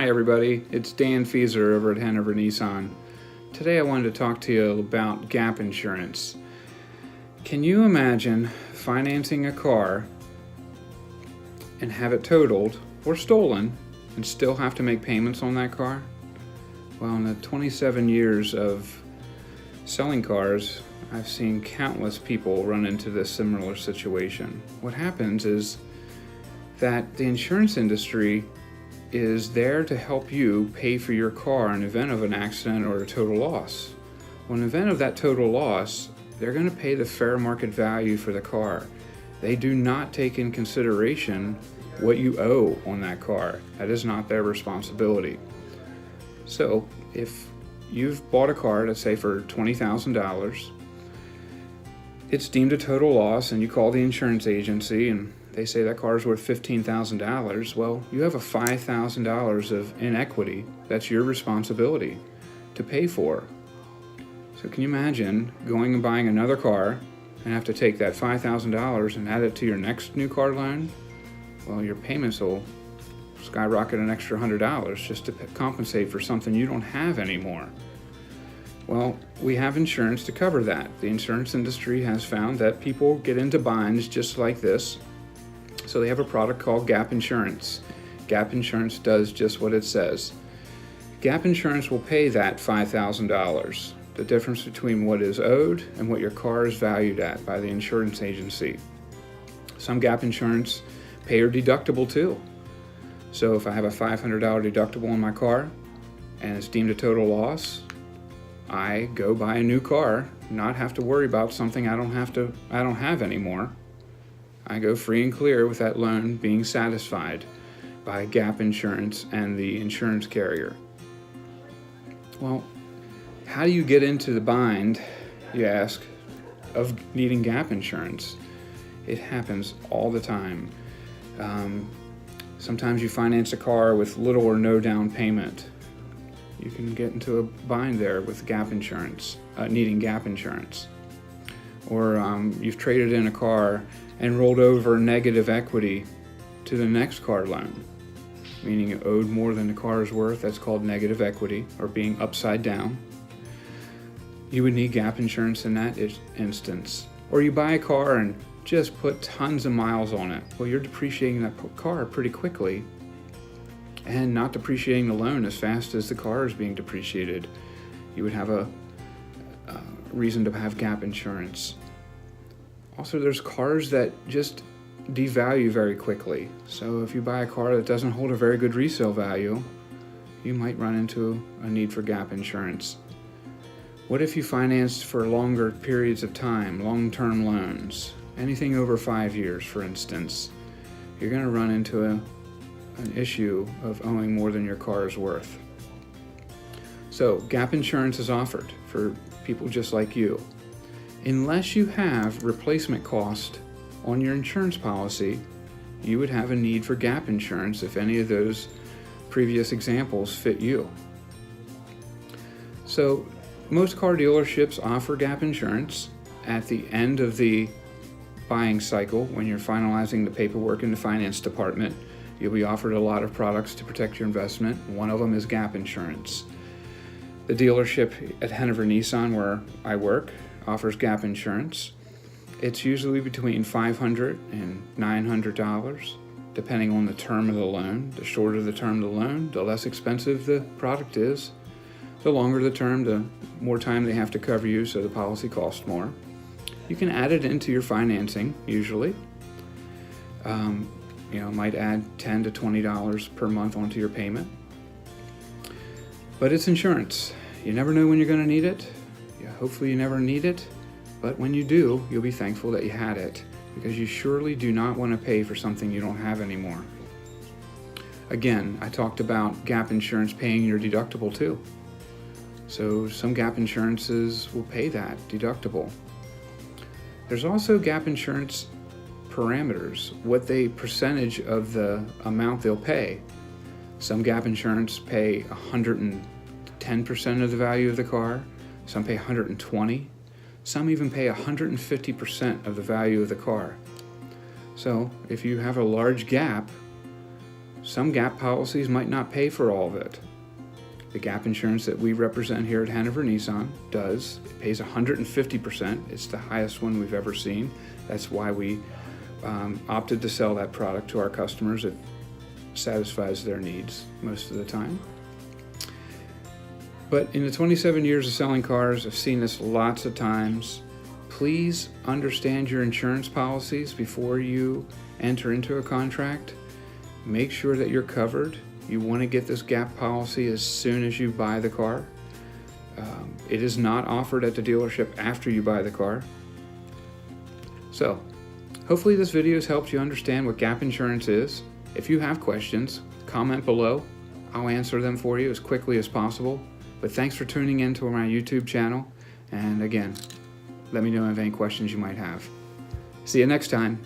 Hi everybody, it's Dan Fieser over at Hanover Nissan. Today I wanted to talk to you about gap insurance. Can you imagine financing a car and have it totaled or stolen and still have to make payments on that car? Well, in the 27 years of selling cars, I've seen countless people run into this similar situation. What happens is that the insurance industry is there to help you pay for your car in the event of an accident or a total loss. Well, in the event of that total loss, they're going to pay the fair market value for the car. They do not take in consideration what you owe on that car. That is not their responsibility. So if you've bought a car, let's say for $20,000, it's deemed a total loss and you call the insurance agency and they say that car is worth $15,000, well, you have a $5,000 of inequity that's your responsibility to pay for. So can you imagine going and buying another car and have to take that $5,000 and add it to your next new car loan? Well, your payments will skyrocket an extra $100 just to compensate for something you don't have anymore. Well, we have insurance to cover that. The insurance industry has found that people get into binds just like this. So they have a product called gap insurance. Gap insurance does just what it says. Gap insurance will pay that $5,000, the difference between what is owed and what your car is valued at by the insurance agency. Some gap insurance pay your deductible too. So if I have a $500 deductible on my car and it's deemed a total loss, I go buy a new car, not have to worry about something I don't have anymore. I go free and clear with that loan being satisfied by gap insurance and the insurance carrier. Well, how do you get into the bind, you ask, of needing gap insurance? It happens all the time. Sometimes you finance a car with little or no down payment. You can get into a bind there with gap insurance, needing gap insurance. Or you've traded in a car and rolled over negative equity to the next car loan, meaning you owed more than the car is worth. That's called negative equity, or being upside down. You would need gap insurance in that instance. Or you buy a car and just put tons of miles on it. Well, you're depreciating that car pretty quickly and not depreciating the loan as fast as the car is being depreciated. You would have a reason to have gap insurance. Also, there's cars that just devalue very quickly. So if you buy a car that doesn't hold a very good resale value, you might run into a need for gap insurance. What if you financed for longer periods of time, long-term loans, anything over 5 years, for instance? You're going to run into an issue of owing more than your car is worth. So gap insurance is offered for people just like you. Unless you have replacement cost on your insurance policy, you would have a need for gap insurance if any of those previous examples fit you. So most car dealerships offer gap insurance at the end of the buying cycle. When you're finalizing the paperwork in the finance department, you'll be offered a lot of products to protect your investment. One of them is gap insurance. The dealership at Hanover Nissan, where I work, offers gap insurance. It's usually between $500 and $900, depending on the term of the loan. The shorter the term of the loan, the less expensive the product is. The longer the term, the more time they have to cover you, so the policy costs more. You can add it into your financing, usually. Might add $10 to $20 per month onto your payment. But it's insurance. You never know when you're going to need it. Hopefully you never need it, but when you do, you'll be thankful that you had it, because you surely do not want to pay for something you don't have anymore. Again, I talked about gap insurance paying your deductible too. So some gap insurances will pay that deductible. There's also gap insurance parameters, what the percentage of the amount they'll pay. Some gap insurance pay 110% of the value of the car. Some pay 120. Some even pay 150% of the value of the car. So if you have a large gap, Some gap policies might not pay for all of it. The gap insurance that we represent here at Hanover Nissan does. It pays 150%. It's the highest one we've ever seen. That's why we opted to sell that product to our customers. It satisfies their needs most of the time. But in the 27 years of selling cars, I've seen this lots of times. Please understand your insurance policies before you enter into a contract. Make sure that you're covered. You want to get this gap policy as soon as you buy the car. It is not offered at the dealership after you buy the car. So, hopefully this video has helped you understand what gap insurance is. If you have questions, comment below. I'll answer them for you as quickly as possible. But thanks for tuning in to my YouTube channel. And again, let me know of any questions you might have. See you next time.